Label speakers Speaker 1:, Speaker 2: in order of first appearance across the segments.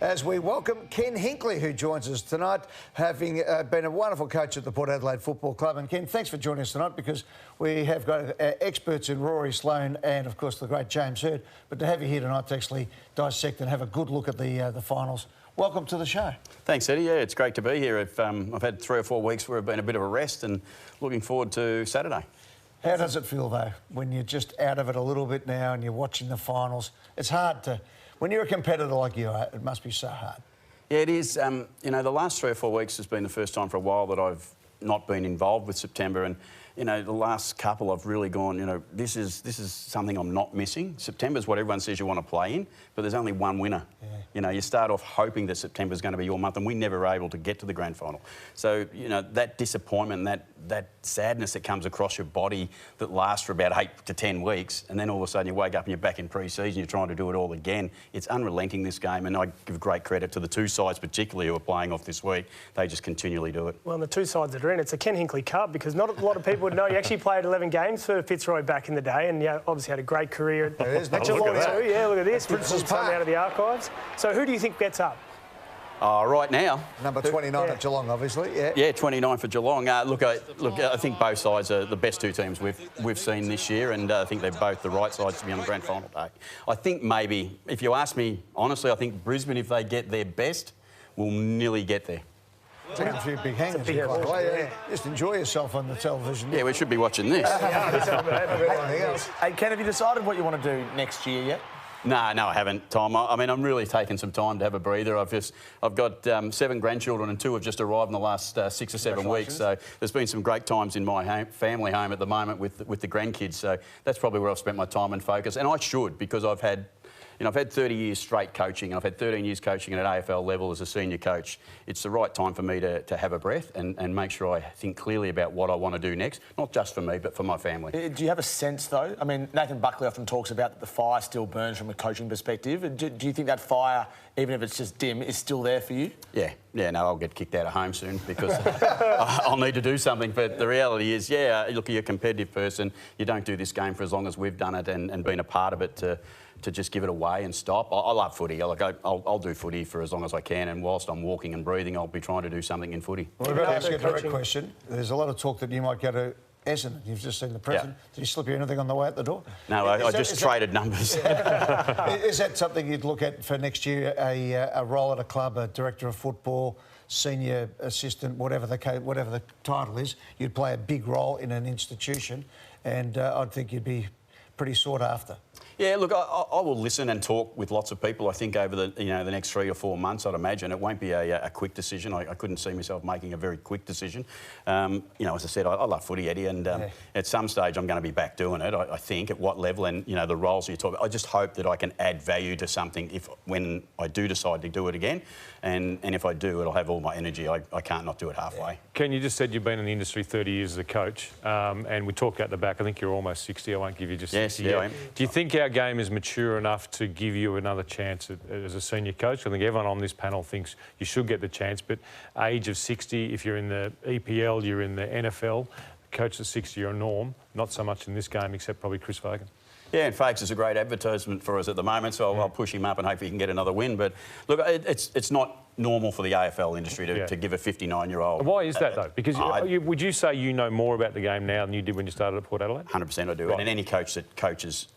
Speaker 1: as we welcome Ken Hinkley, who joins us tonight, having been a wonderful coach at the Port Adelaide Football Club. And Ken, thanks for joining us tonight, because we have got experts in Rory Sloane and, of course, the great James Hird. But to have you here tonight to actually dissect and have a good look at the finals, welcome to the show.
Speaker 2: Thanks, Eddie. Yeah, it's great to be here. I've had 3 or 4 weeks where I've been a bit of a rest and looking forward to Saturday.
Speaker 1: How does it feel, though, when you're just out of it a little bit now and you're watching the finals? It's hard to... When you're a competitor like you are, it must be so hard. Yeah, it is.
Speaker 2: You know, the last 3 or 4 weeks has been the first time for a while that I've not been involved with September, and you know, the last couple I've really gone, you know, this is something I'm not missing. September's what everyone says you want to play in, but there's only one winner. Yeah. You know, you start off hoping that September's going to be your month, and we never were able to get to the grand final. So, you know, that disappointment, that sadness that comes across your body that lasts for about 8 to 10 weeks, and then all of a sudden you wake up and you're back in pre-season, you're trying to do it all again. It's unrelenting, this game, and I give great credit to the 2 sides particularly who are playing off this week. They just continually do it.
Speaker 3: Well, and the 2 sides that are in, it's a Ken Hinkley Cup, because not a lot of people would know. You actually played 11 games for Fitzroy back in the day, and yeah, obviously had a great career at Geelong too. Yeah, look at this. Prince's Park out of the archives. So who do you think gets up?
Speaker 2: Right now,
Speaker 1: number 29 at Geelong, obviously. Yeah.
Speaker 2: Yeah, 29 for Geelong. Look, I think both sides are the best 2 teams we've seen this year, and I think they're both the right sides to be on the grand final day. I think maybe, if you ask me honestly, I think Brisbane, if they get their best, will nearly get there.
Speaker 1: Taking a few big hangers, by the way. Yeah. Just enjoy yourself on the television.
Speaker 2: Yeah, we should be watching this.
Speaker 4: Hey, Ken, have you decided what you want to do next year yet?
Speaker 2: No, I haven't, Tom. I mean, I'm really taking some time to have a breather. I've got 7 grandchildren, and 2 have just arrived in the last 6 or 7 weeks. So there's been some great times in my family home at the moment with the grandkids. So that's probably where I've spent my time and focus. And I should, because I've had 30 years straight coaching. I've had 13 years coaching at an AFL level as a senior coach. It's the right time for me to have a breath and make sure I think clearly about what I want to do next, not just for me, but for my family.
Speaker 4: Do you have a sense, though? I mean, Nathan Buckley often talks about that the fire still burns from a coaching perspective. Do you think that fire, even if it's just dim, is still there for you?
Speaker 2: Yeah, no, I'll get kicked out of home soon because I'll need to do something. But the reality is, look, you're a competitive person. You don't do this game for as long as we've done it and been a part of it to just give it away and stop. I love footy. I'll do footy for as long as I can, and whilst I'm walking and breathing, I'll be trying to do something in footy.
Speaker 1: Well, we've got to ask you a direct question. There's a lot of talk that you might go to Essendon. You've just seen the president. Yeah. Did he slip you anything on the way out the door?
Speaker 2: No, I just traded numbers.
Speaker 1: Is that something you'd look at for next year, a role at a club, a director of football, senior assistant, whatever the title is? You'd play a big role in an institution, and I'd think you'd be pretty sought after.
Speaker 2: Yeah, look, I will listen and talk with lots of people. I think over the next 3 or 4 months, I'd imagine it won't be a quick decision. I couldn't see myself making a very quick decision. As I said, I love footy, Eddie, and at some stage I'm going to be back doing it. I think at what level, and the roles you talk about. I just hope that I can add value to something when I do decide to do it again, and if I do, it'll have all my energy. I can't not do it halfway.
Speaker 5: Ken, you just said you've been in the industry 30 years as a coach, and we talked out the back. I think you're almost 60. I won't give you just 60 yet.
Speaker 2: I am.
Speaker 5: Do you think our game is mature enough to give you another chance as a senior coach? I think everyone on this panel thinks you should get the chance, but age of 60, if you're in the EPL, you're in the NFL, coach at 60 are a norm, not so much in this game except probably Chris Fagan.
Speaker 2: Yeah, and Fakes is a great advertisement for us at the moment, so I'll push him up and hope he can get another win. But look, it's not normal for the AFL industry to give a 59-year-old.
Speaker 5: Why is that, though? Because would you say you know more about the game now than you did when you started at Port Adelaide?
Speaker 2: 100% I do.
Speaker 5: Right.
Speaker 2: And any coach that coaches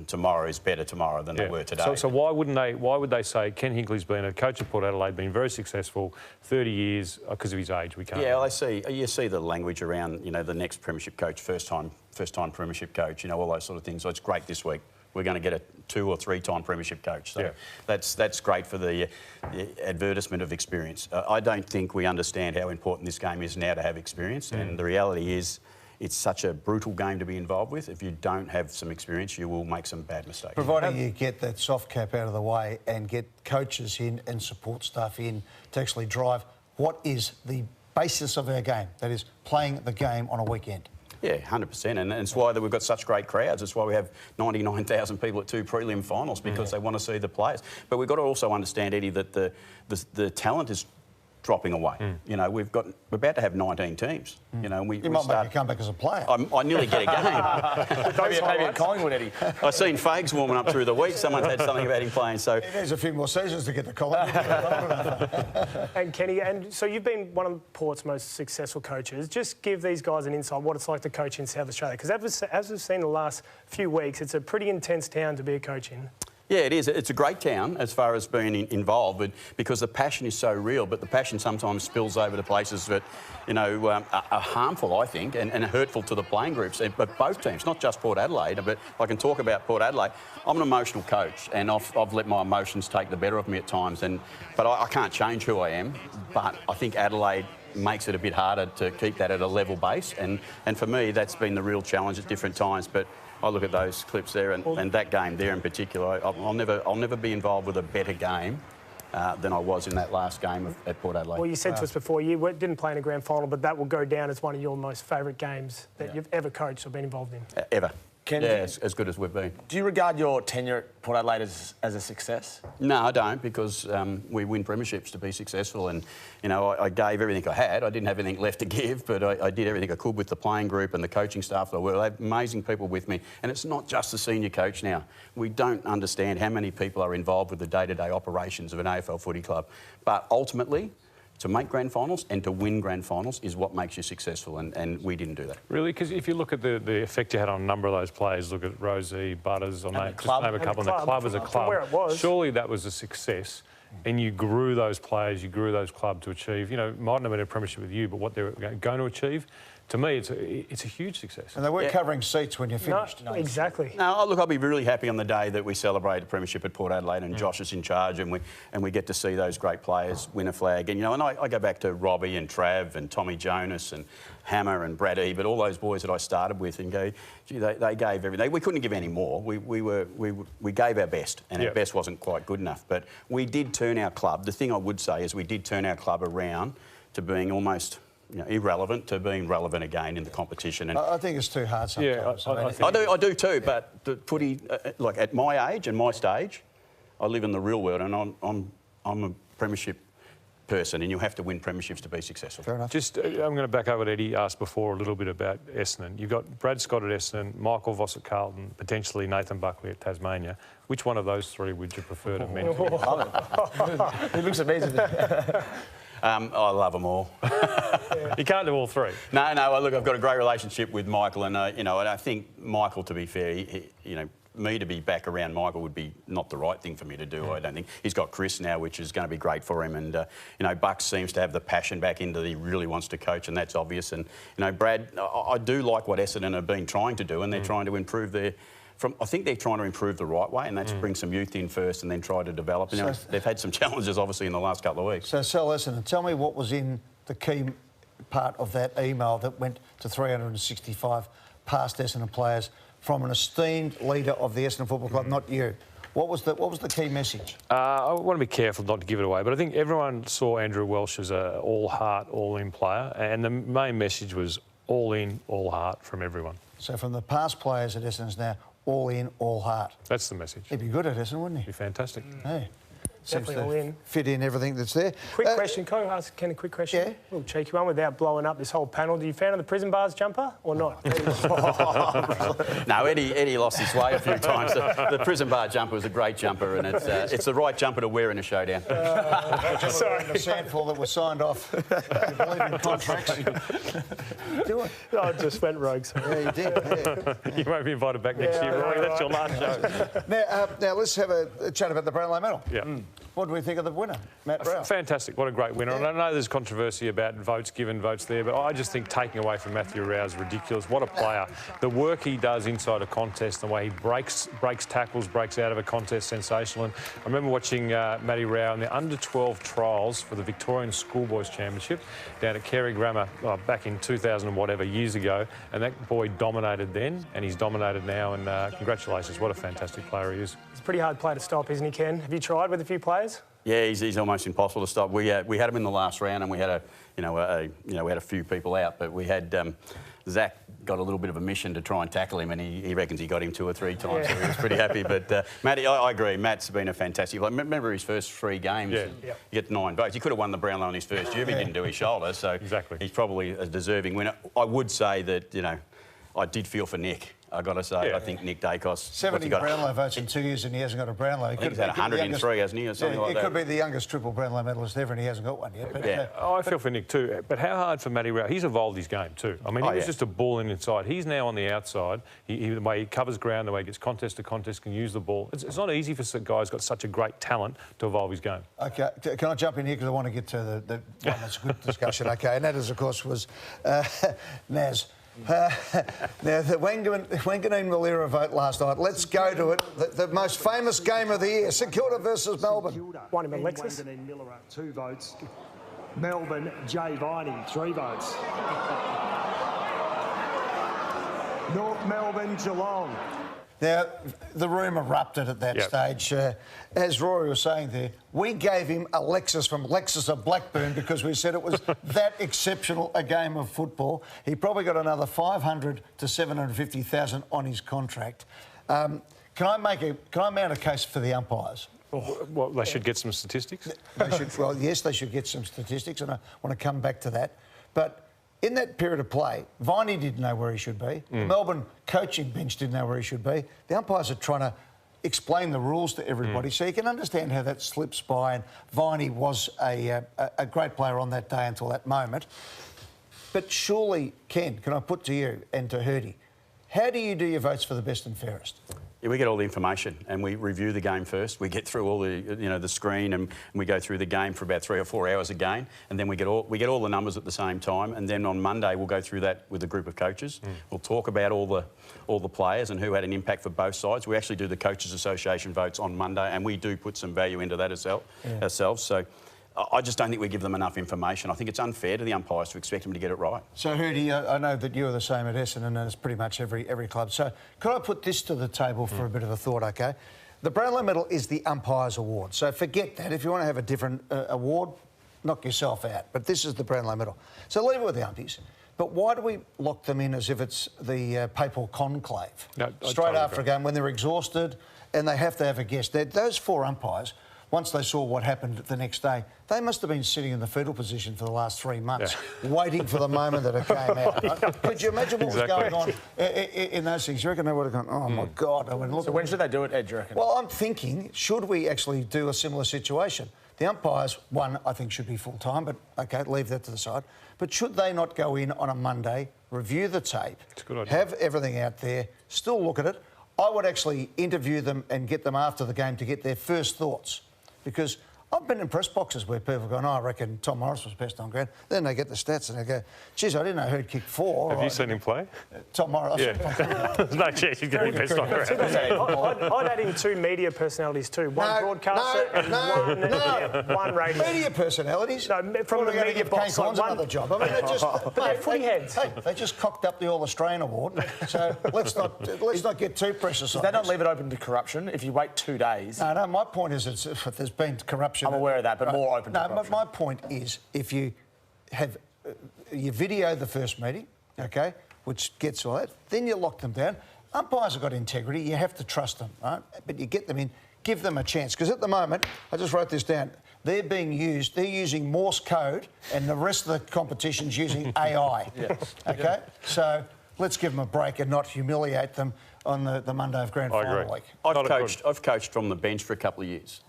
Speaker 2: tomorrow is better tomorrow than they were today.
Speaker 5: So why would they say Ken Hinkley's been a coach at Port Adelaide, been very successful, 30 years because of his age? We can't.
Speaker 2: Yeah, you see the language around the next premiership coach, first time premiership coach, all those sort of things. So it's great this week. We're going to get a 2 or 3-time premiership coach. So that's great for the advertisement of experience. I don't think we understand how important this game is now to have experience, and the reality is, it's such a brutal game to be involved with. If you don't have some experience, you will make some bad mistakes.
Speaker 1: Providing you get that soft cap out of the way and get coaches in and support staff in to actually drive what is the basis of our game, that is playing the game on a weekend.
Speaker 2: Yeah, 100%, and it's why we've got such great crowds. It's why we have 99,000 people at 2 prelim finals, because they want to see the players. But we've got to also understand, Eddie, that the talent is dropping away. You know, we're about to have 19 teams. You know,
Speaker 1: You might make a comeback as a player.
Speaker 2: I nearly get a game.
Speaker 4: Maybe at Collingwood, Eddie.
Speaker 2: I've seen Fags warming up through the week. Someone had something about him playing. So
Speaker 1: There's a few more seasons to get to Collingwood.
Speaker 3: And Kenny, and so you've been one of Port's most successful coaches. Just give these guys an insight what it's like to coach in South Australia, because as we've seen the last few weeks, it's a pretty intense town to be a coach in.
Speaker 2: yeah, it is. It's a great town as far as being involved, but because the passion is so real, but the passion sometimes spills over to places that, you know, are harmful, I think, and hurtful to the playing groups. But both teams, not just Port Adelaide, but I can talk about Port Adelaide. I'm an emotional coach, and I've let my emotions take the better of me at times, but I can't change who I am. But I think Adelaide makes it a bit harder to keep that at a level base, and for me, that's been the real challenge at different times. But I look at those clips there and that game there in particular. I'll never be involved with a better game than I was in that last game at Port Adelaide.
Speaker 3: Well, you said to us before you didn't play in a grand final, but that will go down as one of your most favourite games that you've ever coached or been involved in.
Speaker 2: Ever.
Speaker 4: Ken,
Speaker 2: as good as we've been.
Speaker 4: Do you regard your tenure at Port Adelaide as a success?
Speaker 2: No, I don't, because we win premierships to be successful, and you know I gave everything I had. I didn't have anything left to give, but I did everything I could with the playing group and the coaching staff that were. I have amazing people with me, and it's not just the senior coach now. We don't understand how many people are involved with the day-to-day operations of an AFL footy club, but ultimately, to make grand finals and to win grand finals is what makes you successful, and we didn't do that.
Speaker 5: Really? Because if you look at the effect you had on a number of those players, look at Rosie, Butters, or just name a couple, and the club as a club,
Speaker 3: where it was.
Speaker 5: Surely that was a success. And you grew those players, you grew those clubs to achieve, you know, might not have been a premiership with you, but what they're going to achieve, to me, it's a huge success.
Speaker 1: And they weren't covering seats when you finished.
Speaker 3: No, exactly.
Speaker 2: No, look, I'll be really happy on the day that we celebrate the premiership at Port Adelaide and Josh is in charge, and we get to see those great players win a flag. And you know, and I go back to Robbie and Trav and Tommy Jonas and Hammer and Brad Ebert, all those boys that I started with, and go, gee, they gave everything. We couldn't give any more. We gave our best, and our best wasn't quite good enough. But we did turn our club. The thing I would say is we did turn our club around to being almost, you know, irrelevant to being relevant again in the competition. And
Speaker 1: I think it's too hard sometimes.
Speaker 5: Yeah,
Speaker 2: I do too. But the footy, like at my age and my stage, I live in the real world, and I'm a premiership person, and you have to win premierships to be successful.
Speaker 1: Fair enough.
Speaker 5: Just, I'm going to back up what Eddie asked before a little bit about Essendon. You've got Brad Scott at Essendon, Michael Voss at Carlton, potentially Nathan Buckley at Tasmania. Which one of those three would you prefer to mentor?
Speaker 4: He looks amazing.
Speaker 2: I love them all.
Speaker 5: You can't do all three.
Speaker 2: No. Look, I've got a great relationship with Michael, and you know, and I think Michael, to be fair, you know, me to be back around Michael would be not the right thing for me to do. I don't think he's got Chris now, which is going to be great for him, and you know, Bucks seems to have the passion back into he really wants to coach, and that's obvious. And you know, Brad, I do like what Essendon have been trying to do, and they're trying to improve I think they're trying to improve the right way, and that's bring some youth in first and then try to develop. And, you know, they've had some challenges, obviously, in the last couple of weeks.
Speaker 1: So, Sal Essendon, tell me what was in the key part of that email that went to 365 past Essendon players from an esteemed leader of the Essendon Football Club, not you. What was the key message?
Speaker 5: I want to be careful not to give it away, but I think everyone saw Andrew Welsh as an all-heart, all-in player, and the main message was all in, all heart from everyone.
Speaker 1: So from the past players at Essendon now, all in, all heart.
Speaker 5: That's the message.
Speaker 1: He'd be good at Essendon, wouldn't he?
Speaker 5: Be fantastic.
Speaker 1: Hey.
Speaker 3: Definitely all in.
Speaker 1: Fit in everything that's there.
Speaker 3: Quick question. Can I ask Ken a quick question?
Speaker 1: Yeah.
Speaker 3: A little cheeky one without blowing up this whole panel. Do you fan of the prison bars jumper or not?
Speaker 2: No, Eddie lost his way a few times. The prison bar jumper was a great jumper, and it's the right jumper to wear in a showdown.
Speaker 1: Sorry. The sample that was signed off. You believe in contracts. Do it.
Speaker 3: No, I just went rogue. Sorry.
Speaker 1: Yeah, you did. Yeah.
Speaker 5: You won't be invited back next year, Rory. That's your last show.
Speaker 1: Now let's have a chat about the Brownlow Medal.
Speaker 5: Yeah.
Speaker 1: What do we think of the winner, Matt Brown?
Speaker 5: Fantastic. What a great winner. And I know there's controversy about votes given, votes there, but I just think taking away from Matthew Rao is ridiculous. What a player. The work he does inside a contest, the way he breaks tackles, breaks out of a contest, sensational. And I remember watching Matty Rao in the under-12 trials for the Victorian Schoolboys Championship down at Carey Grammar back in 2000 and whatever years ago, and that boy dominated then, and he's dominated now, and congratulations. What a fantastic player he is.
Speaker 3: It's a pretty hard player to stop, isn't he, Ken? Have you tried with a few players?
Speaker 2: Yeah, he's almost impossible to stop. We had him in the last round, and we had we had a few people out, but we had Zach got a little bit of a mission to try and tackle him, and he reckons he got him 2 or 3 times, so he was pretty happy. But Matty, I agree. Matt's been a fantastic. Remember his first 3 games?
Speaker 5: Yeah.
Speaker 2: He got 9 votes. He could have won the Brownlow in his first year, but he didn't do his shoulder, so
Speaker 5: exactly.
Speaker 2: He's probably a deserving winner. I would say that I did feel for Nick. I've got to say, I think Nick Dacos...
Speaker 1: 70 Brownlow votes in 2 years and he hasn't got a Brownlow.
Speaker 2: I think he's had 103, hasn't he, or something like that?
Speaker 1: He could be the youngest triple Brownlow medalist ever and he hasn't got one yet. But,
Speaker 5: I feel for Nick too. But how hard for Matty Rowell? He's evolved his game too. I mean, he was just a ball inside. He's now on the outside. The way he covers ground, the way he gets contest to contest, can use the ball. It's not easy for guys who's got such a great talent to evolve his game.
Speaker 1: OK, can I jump in here because I want to get to the one that's a good discussion. OK, and that is, of course, was Naz. Now, the Wanganeen Malira vote last night. Let's go to it. The most famous game of the year, St Kilda versus Melbourne.
Speaker 3: One in Alexis.
Speaker 6: Wanganeen Malira, 2 votes. Melbourne, Jay Viney, 3 votes. North Melbourne, Geelong.
Speaker 1: Now, the room erupted at that stage. As Rory was saying there, we gave him a Lexus from Lexus of Blackburn because we said it was that exceptional a game of football. He probably got another 500 to 750,000 on his contract. Can I mount a case for the umpires?
Speaker 5: Well, they should get some statistics.
Speaker 1: Well, yes, they should get some statistics, and I want to come back to that. But in that period of play, Viney didn't know where he should be. The Melbourne coaching bench didn't know where he should be. The umpires are trying to explain the rules to everybody so you can understand how that slips by. And Viney was a great player on that day until that moment. But surely, Ken, can I put to you and to Hurdy, how do you do your votes for the best and fairest?
Speaker 2: Yeah, we get all the information and we review the game first. We get through all the, the screen and we go through the game for about 3 or 4 hours again, and then we get all the numbers at the same time. And then on Monday we'll go through that with a group of coaches. We'll talk about all the players and who had an impact for both sides. We actually do the Coaches Association votes on Monday, and we do put some value into that ourselves. So I just don't think we give them enough information. I think it's unfair to the umpires to expect them to get it right.
Speaker 1: So, Hurdy, I know that you're the same at Essendon, and it's pretty much every club. So could I put this to the table for a bit of a thought, OK? The Brownlow Medal is the umpires' award. So forget that. If you want to have a different award, knock yourself out. But this is the Brownlow Medal. So leave it with the umpies. But why do we lock them in as if it's the papal conclave?
Speaker 5: No,
Speaker 1: straight after a game when they're exhausted and they have to have a guest. Those 4 umpires, once they saw what happened the next day, they must have been sitting in the fetal position for the last 3 months, waiting for the moment that it came out. Right? Could you imagine what was going on in those things? You reckon they would have gone, oh, my God. I mean, look.
Speaker 4: So when should they do it, Ed, do you reckon?
Speaker 1: Well, I'm thinking, should we actually do a similar situation? The umpires, one, I think should be full-time, but, OK, leave that to the side. But should they not go in on a Monday, review the tape, have everything out there, still look at it? I would actually interview them and get them after the game to get their first thoughts. Because I've been in press boxes where people go, I reckon Tom Morris was best on ground. Then they get the stats and they go, geez, I didn't know who'd kick 4.
Speaker 5: Have you seen him play?
Speaker 1: Tom Morris.
Speaker 5: Yeah. There's no chance he's going to be best on ground.
Speaker 3: I'd add in 2 media personalities too. One broadcaster and one radio.
Speaker 1: Media personalities?
Speaker 3: No, from the media box.
Speaker 1: Another job. I mean, they're just...
Speaker 3: But they're footy heads.
Speaker 1: Hey, they just cocked up the All-Australian Award, so let's not get too precious on
Speaker 4: They
Speaker 1: this.
Speaker 4: don't leave it open to corruption if you wait 2 days.
Speaker 1: No, my point is if there's been corruption...
Speaker 4: I'm aware of that, but more open to corruption.
Speaker 1: No, my point is if you have... you video the first meeting, OK, which gets all that, then you lock them down. Umpires have got integrity. You have to trust them, right? But you get them in, give them a chance. Because at the moment, I just wrote this down, they're using Morse code and the rest of the competition's using AI. OK? So let's give them a break and not humiliate them on the Monday of Grand Final week.
Speaker 2: I've coached from the bench for a couple of years.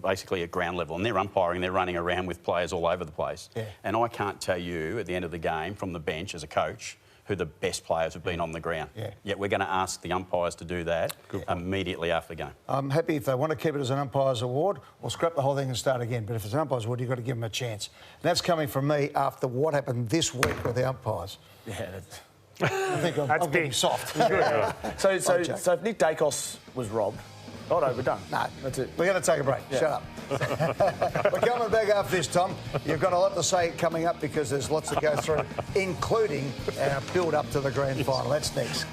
Speaker 2: Basically at ground level, and they're umpiring, they're running around with players all over the place. And I can't tell you at the end of the game from the bench as a coach who the best players have been on the ground. Yet we're going to ask the umpires to do that immediately after the game. I'm
Speaker 1: happy if they want to keep it as an umpire's award, we'll scrap the whole thing and start again. But if it's an umpire's award, you've got to give them a chance. And that's coming from me after what happened this week with the umpires.
Speaker 4: Yeah,
Speaker 1: I think I'm getting soft.
Speaker 4: So if Nick Dacos was robbed, oh no, we're done.
Speaker 1: No,
Speaker 4: that's it.
Speaker 1: We're going to take a break. Shut up. We're coming back after this, Tom. You've got a lot to say coming up because there's lots to go through, including our build-up to the grand final. That's next.